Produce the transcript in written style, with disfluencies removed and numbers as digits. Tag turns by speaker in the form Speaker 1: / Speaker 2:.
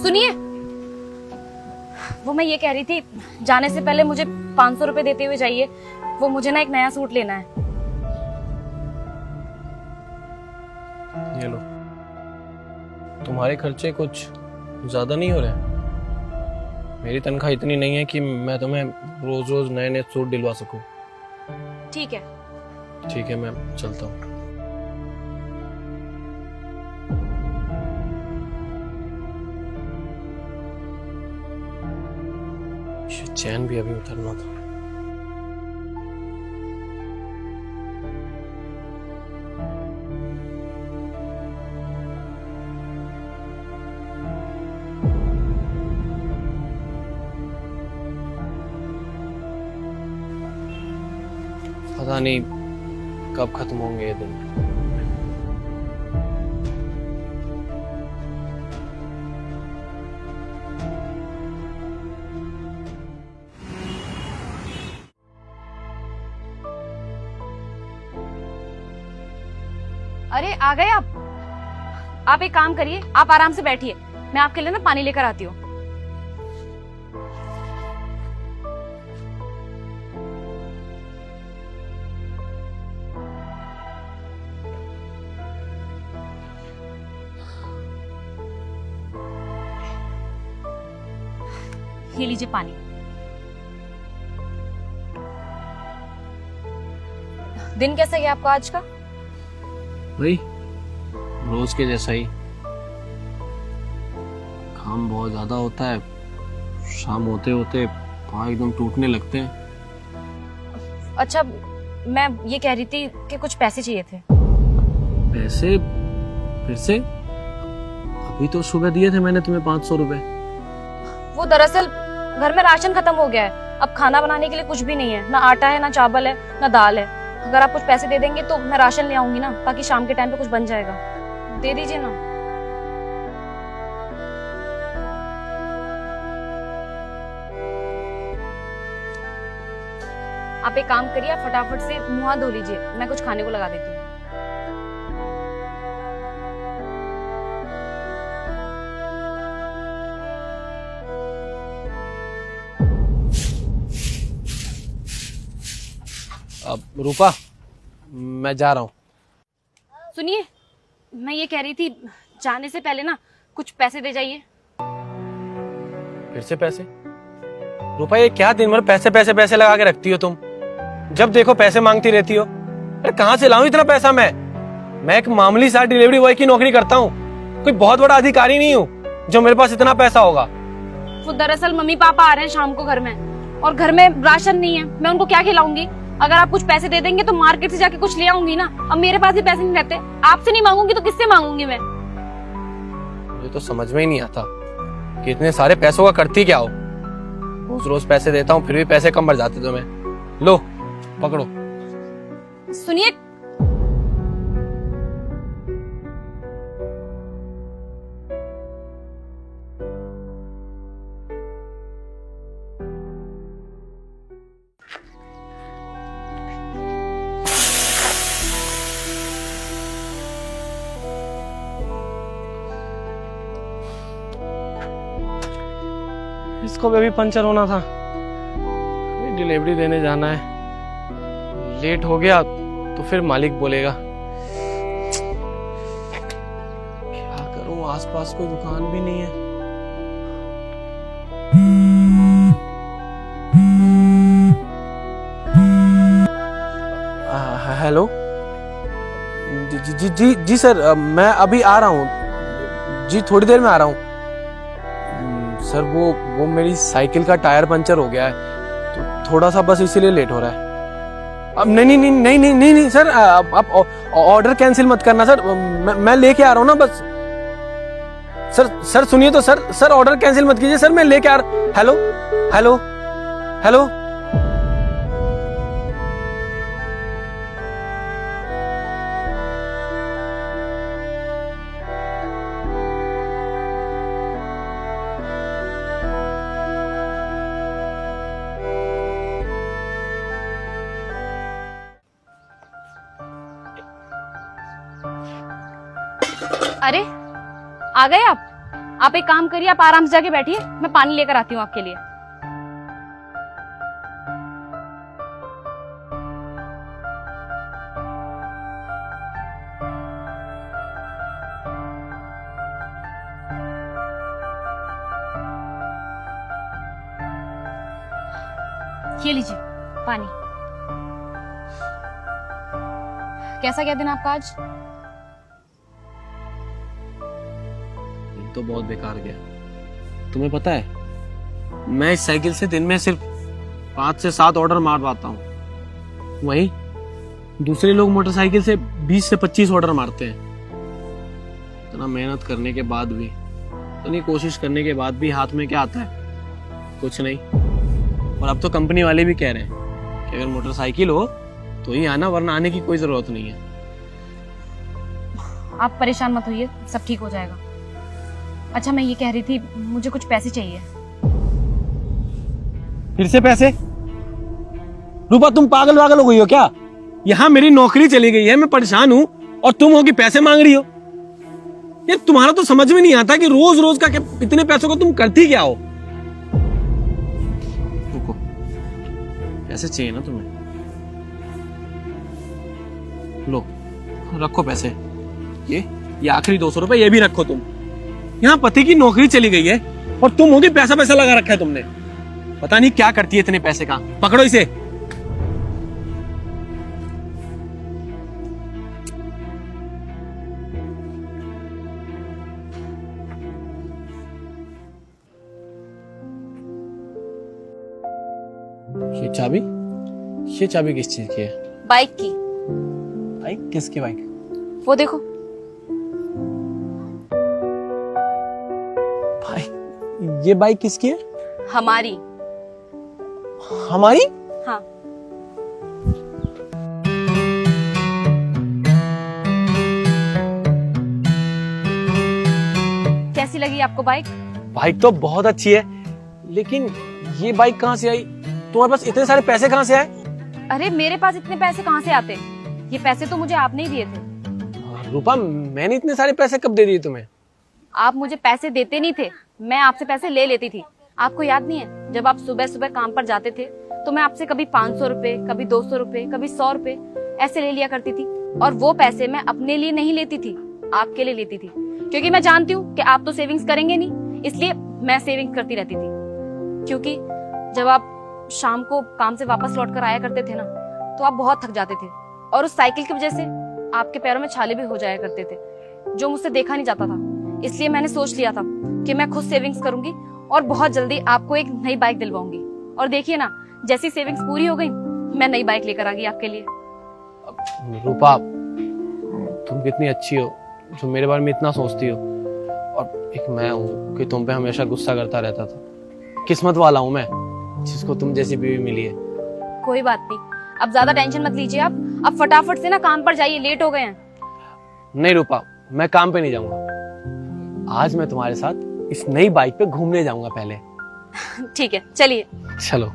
Speaker 1: सुनिए, वो मैं ये कह रही थी, जाने से पहले मुझे 500 रुपए देते हुए जाइए। वो मुझे ना एक नया सूट लेना है।
Speaker 2: ये लो। तुम्हारे खर्चे कुछ ज्यादा नहीं हो रहे? मेरी तनख्वाह इतनी नहीं है कि मैं तुम्हें रोज रोज नए नए सूट दिलवा सकूं।
Speaker 1: ठीक है।
Speaker 2: ठीक है, मैं चलता हूँ। चैन भी अभी उतरना था। पता नहीं कब खत्म होंगे ये दिन।
Speaker 1: अरे आ गए आप एक काम करिए, आप आराम से बैठिए, मैं आपके लिए ना पानी लेकर आती हूँ। ये लीजिए पानी। दिन कैसा गया आपका आज का?
Speaker 2: भाई रोज के जैसा ही। काम बहुत ज्यादा होता है, शाम होते होते पाँव एकदम टूटने लगते हैं।
Speaker 1: अच्छा, मैं ये कह रही थी कि कुछ पैसे चाहिए थे।
Speaker 2: पैसे? फिर से? अभी तो सुबह दिए थे मैंने तुम्हें 500 रुपए।
Speaker 1: वो दरअसल घर में राशन खत्म हो गया है, अब खाना बनाने के लिए कुछ भी नहीं है, ना आटा है, ना चावल है, ना दाल है। अगर आप कुछ पैसे दे देंगे तो मैं राशन ले आऊंगी ना, ताकि शाम के टाइम पे कुछ बन जाएगा। दे दीजिए ना। आप एक काम करिए, आप फटाफट से मुंह हाथ धो लीजिए, मैं कुछ खाने को लगा देती हूँ।
Speaker 2: अब रूपा, मैं जा रहा हूँ।
Speaker 1: सुनिए, मैं ये कह रही थी, जाने से पहले ना कुछ पैसे दे जाइए।
Speaker 2: फिर से पैसे? रूपा, ये क्या दिन भर पैसे पैसे पैसे लगा के रखती हो तुम? जब देखो पैसे मांगती रहती हो। अरे कहाँ से लाऊं इतना पैसा? मैं एक मामूली सा डिलीवरी बॉय की नौकरी करता हूँ, कोई बहुत बड़ा अधिकारी नहीं हूँ जो मेरे पास इतना पैसा होगा।
Speaker 1: वो दरअसल मम्मी पापा आ रहे हैं शाम को घर में, और घर में राशन नहीं है, मैं उनको क्या खिलाऊंगी? अगर आप कुछ पैसे दे देंगे तो मार्केट से जाके कुछ ले आऊंगी ना। अब मेरे पास भी पैसे नहीं रहते, आपसे नहीं मांगूंगी तो किससे मांगूंगी मैं?
Speaker 2: मुझे तो समझ में ही नहीं आता कि इतने सारे पैसों का करती क्या हो। रोज रोज पैसे देता हूँ फिर भी पैसे कम बढ़ जाते तुम्हें। लो पकड़ो।
Speaker 1: सुनिए,
Speaker 2: इसको भी अभी पंचर होना था। डिलीवरी देने जाना है, लेट हो गया तो फिर मालिक बोलेगा। क्या करूं, आसपास कोई दुकान भी नहीं है। हेलो जी जी जी जी जी सर, मैं अभी आ रहा हूँ जी, थोड़ी देर में आ रहा हूँ सर। वो मेरी साइकिल का टायर पंचर हो गया है, तो थोड़ा सा बस इसीलिए लेट हो रहा है। अब नहीं नहीं नहीं नहीं नहीं नहीं, नहीं सर, आप ऑर्डर कैंसिल मत करना सर, मैं लेके आ रहा हूँ ना बस। सर सुनिए तो सर ऑर्डर कैंसिल मत कीजिए सर, मैं लेके आ रहा। Hello hello hello.
Speaker 1: अरे आ गए आप? आप एक काम करिए, आप आराम से जाके बैठिए, मैं पानी लेकर आती हूँ आपके लिए। ये लीजिए पानी। कैसा गया दिन आपका आज?
Speaker 2: तो बहुत बेकार गया। तुम्हें पता है मैं इस साइकिल से दिन में सिर्फ 5 से 7 ऑर्डर मार पाता हूँ, वहीं दूसरे लोग मोटरसाइकिल से 20 से 25 ऑर्डर मारते हैं। इतना मेहनत करने के बाद भी, इतनी कोशिश करने के बाद भी हाथ में क्या आता है? कुछ नहीं। और अब तो कंपनी वाले भी कह रहे हैं कि अगर मोटरसाइकिल हो तो ही आना, वरना आने की कोई जरूरत नहीं है।
Speaker 1: आप परेशान मत होइए, सब ठीक हो जाएगा। अच्छा, मैं ये कह रही थी, मुझे कुछ पैसे चाहिए।
Speaker 2: फिर से पैसे? रूपा तुम पागल वागल हो गई हो क्या? यहाँ मेरी नौकरी चली गई है, मैं परेशान हूँ, और तुम हो कि पैसे मांग रही हो। यार तुम्हारा तो समझ में नहीं आता कि रोज रोज का इतने पैसों को तुम करती क्या हो। रुको, पैसे चाहिए ना तुम्हें? लो रखो पैसे, ये आखिरी 200 रुपए ये भी रखो तुम। यहाँ पति की नौकरी चली गई है और तुम होगी पैसा पैसा लगा रखा है तुमने। पता नहीं क्या करती है इतने पैसे का। पकड़ो इसे। ये चाबी किस चीज की है?
Speaker 1: बाइक की।
Speaker 2: बाइक? किसकी बाइक?
Speaker 1: वो देखो।
Speaker 2: भाई ये बाइक किसकी है?
Speaker 1: हमारी।
Speaker 2: हमारी?
Speaker 1: हाँ। कैसी लगी आपको बाइक?
Speaker 2: बाइक तो बहुत अच्छी है, लेकिन ये बाइक कहाँ से आई? तुम्हारे पास इतने सारे पैसे कहाँ से आए?
Speaker 1: अरे मेरे पास इतने पैसे कहाँ से आते? ये पैसे तो मुझे आपने ही दिए थे।
Speaker 2: रूपा, मैंने इतने सारे पैसे कब दे दिए तुम्हें?
Speaker 1: आप मुझे पैसे देते नहीं थे, मैं आपसे पैसे ले लेती थी। आपको याद नहीं है, जब आप सुबह सुबह काम पर जाते थे तो मैं आपसे कभी 500 रुपए, कभी 200 रुपए, कभी 100 रुपए ऐसे ले लिया करती थी। और वो पैसे मैं अपने लिए नहीं लेती थी, आपके लिए लेती थी, क्योंकि मैं जानती हूँ कि आप तो सेविंग्स करेंगे नहीं, इसलिए मैं सेविंग्स करती रहती थी। क्योंकि जब आप शाम को काम से वापस लौट कर आया करते थे ना, तो आप बहुत थक जाते थे, और उस साइकिल की वजह से आपके पैरों में छाले भी हो जाया करते थे, जो मुझसे देखा नहीं जाता था। इसलिए मैंने सोच लिया था कि मैं खुद सेविंग्स करूंगी और बहुत जल्दी आपको एक नई बाइक दिलवाऊंगी। और देखिए ना, जैसी सेविंग्स पूरी हो गई, मैं नई बाइक लेकर आ गई आपके लिए।
Speaker 2: रूपा, तुम कितनी अच्छी हो जो मेरे बारे में इतना सोचती हो, और एक मैं हूँ कि तुम पे हमेशा गुस्सा करता रहता था। किस्मत वाला हूँ मैं, जिसको तुम जैसी बीवी मिली है।
Speaker 1: कोई बात नहीं, अब ज्यादा टेंशन मत लीजिए आप। अब फटाफट से ना काम पर जाइए, लेट हो गए हैं।
Speaker 2: नहीं रूपा, मैं काम पे नहीं जाऊंगा। आज मैं तुम्हारे साथ इस नई बाइक पे घूमने जाऊंगा पहले।
Speaker 1: ठीक है, चलिए।
Speaker 2: चलो।